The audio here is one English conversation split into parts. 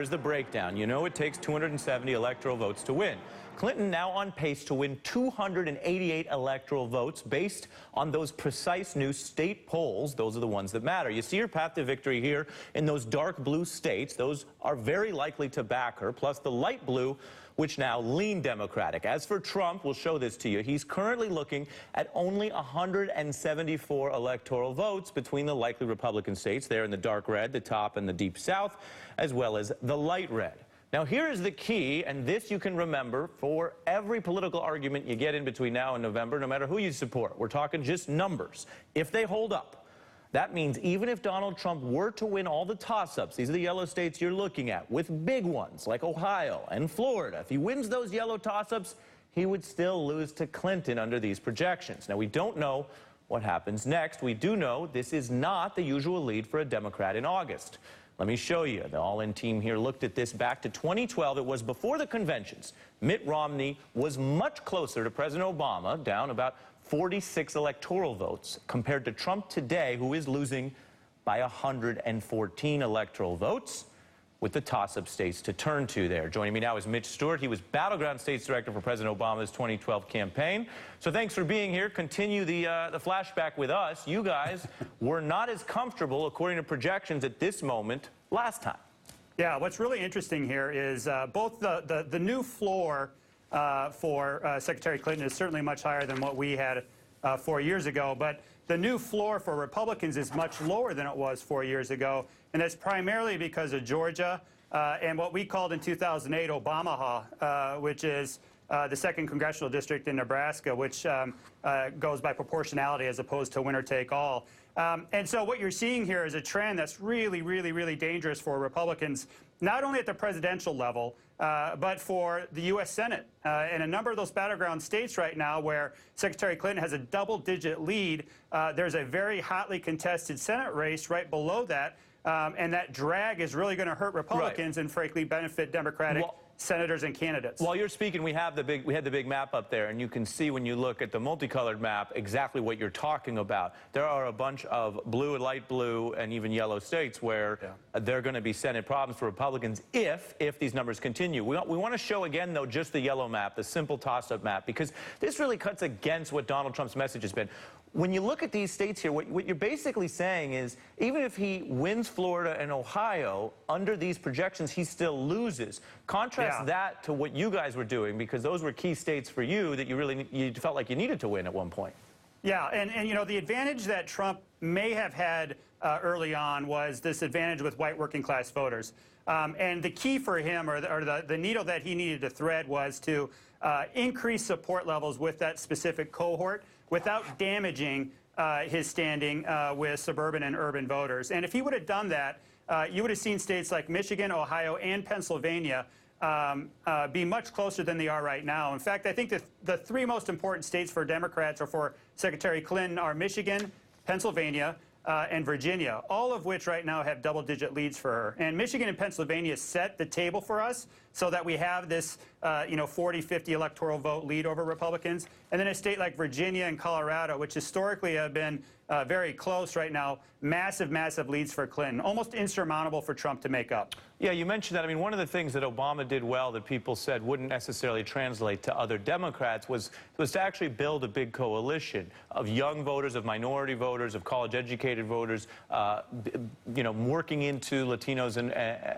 Here's the breakdown. You know it takes 270 electoral votes to win. Clinton now on pace to win 288 electoral votes based on those precise new state polls. Those are the ones that matter. You see her path to victory here in those dark blue states. Those are very likely to back her, plus the light blue, which now lean Democratic. As for Trump, we'll show this to you. He's currently looking at only 174 electoral votes between the likely Republican states there in the dark red, the top and the deep south, as well as the light red. Now, here is the key, and this you can remember for every political argument you get in between now and November, no matter who you support. We're talking just numbers. If they hold up, that means even if Donald Trump were to win all the toss-ups, these are the yellow states you're looking at, with big ones like Ohio and Florida. If he wins those yellow toss-ups, he would still lose to Clinton under these projections. Now, we don't know what happens next. We do know this is not the usual lead for a Democrat in August. Let me show you. The All-In team here looked at this back to 2012. It was before the conventions. Mitt Romney was much closer to President Obama, down about 46 electoral votes, compared to Trump today, who is losing by 114 electoral votes, with the toss-up states to turn to there. Joining me now is Mitch Stewart. He was Battleground States Director for President Obama's 2012 campaign. So thanks for being here. Continue the flashback with us. You guys were not as comfortable, according to projections, at this moment last time. Yeah, what's really interesting here is both the new floor for Secretary Clinton is certainly much higher than what we had 4 years ago, but the new floor for Republicans is much lower than it was 4 years ago, and that's primarily because of Georgia and what we called in 2008 Obamaha, which is the 2nd Congressional District in Nebraska, which goes by proportionality as opposed to winner-take-all. And so what you're seeing here is a trend that's really, really, really dangerous for Republicans, not only at the presidential level, but for the U.S. Senate. And a number of those battleground states right now where Secretary Clinton has a double-digit lead, there's a very hotly contested Senate race right below that, and that drag is really going to hurt Republicans and, frankly, benefit Democratic senators and candidates. While you're speaking, we had the big map up there, and you can see when you look at the multicolored map exactly what you're talking about. There are a bunch of blue and light blue and even yellow states where there are going to be Senate problems for Republicans if these numbers continue. We want to show again, though, just the yellow map, the simple toss-up map, because this really cuts against what Donald Trump's message has been. When you look at these states here, what you're basically saying is even if he wins Florida and Ohio, under these projections, he still loses. Contrast that to what you guys were doing, because those were key states for you that you felt like you needed to win at one point. Yeah, and you know, the advantage that Trump may have had early on was this advantage with white working-class voters. And the key for him, or the needle that he needed to thread, was to increase support levels with that specific cohort without damaging his standing with suburban and urban voters. And if he would have done that, you would have seen states like Michigan, Ohio, and Pennsylvania be much closer than they are right now. In fact, I think the three most important states for Democrats or for Secretary Clinton are Michigan, Pennsylvania, and Virginia, all of which right now have double-digit leads for her. And Michigan and Pennsylvania set the table for us so that we have this 40-50 electoral vote lead over Republicans. And then a state like Virginia and Colorado, which historically have been very close right now, massive, massive leads for Clinton, almost insurmountable for Trump to make up. Yeah, you mentioned that. I mean, one of the things that Obama did well that people said wouldn't necessarily translate to other Democrats was to actually build a big coalition of young voters, of minority voters, of college-educated voters, working into Latinos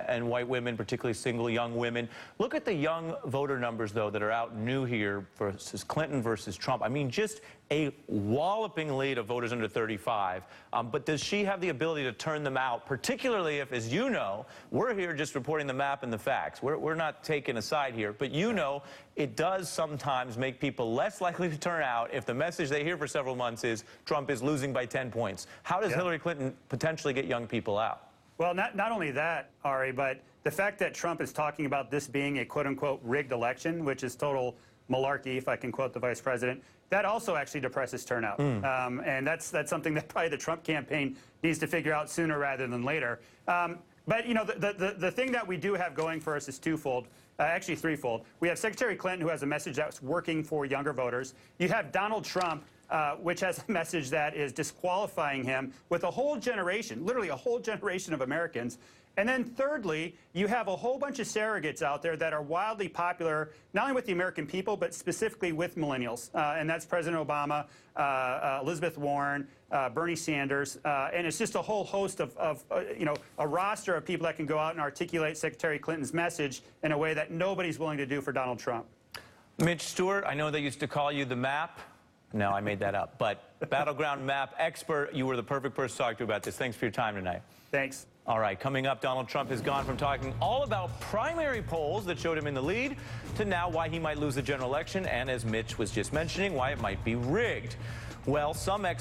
and white women, particularly single young women. Look at the young voter numbers, though, that are out new here versus Clinton versus Trump. I mean, just a walloping lead of voters under 35. But does she have the ability to turn them out, particularly if, as you know, we're here just reporting the map and the facts. We're not taking a side here. But you know it does sometimes make people less likely to turn out if the message they hear for several months is Trump is losing by 10 points. How does Hillary Clinton potentially get young people out? Well, not only that, Ari, but the fact that Trump is talking about this being a quote-unquote rigged election, which is total malarkey, if I can quote the vice president, that also actually depresses turnout. And that's something that probably the Trump campaign needs to figure out sooner rather than later. But, you know, the thing that we do have going for us is twofold, actually threefold. We have Secretary Clinton, who has a message that's working for younger voters. You have Donald Trump, which has a message that is disqualifying him with a whole generation, literally a whole generation of Americans. And then thirdly, you have a whole bunch of surrogates out there that are wildly popular, not only with the American people, but specifically with millennials. And that's President Obama, Elizabeth Warren, Bernie Sanders. And it's just a whole host of a roster of people that can go out and articulate Secretary Clinton's message in a way that nobody's willing to do for Donald Trump. Mitch Stewart, I know they used to call you the map. No, I made that up. But battleground map expert, you were the perfect person to talk to about this. Thanks for your time tonight. Thanks. All right, coming up, Donald Trump has gone from talking all about primary polls that showed him in the lead to now why he might lose the general election, and as Mitch was just mentioning, why it might be rigged. Well, some experts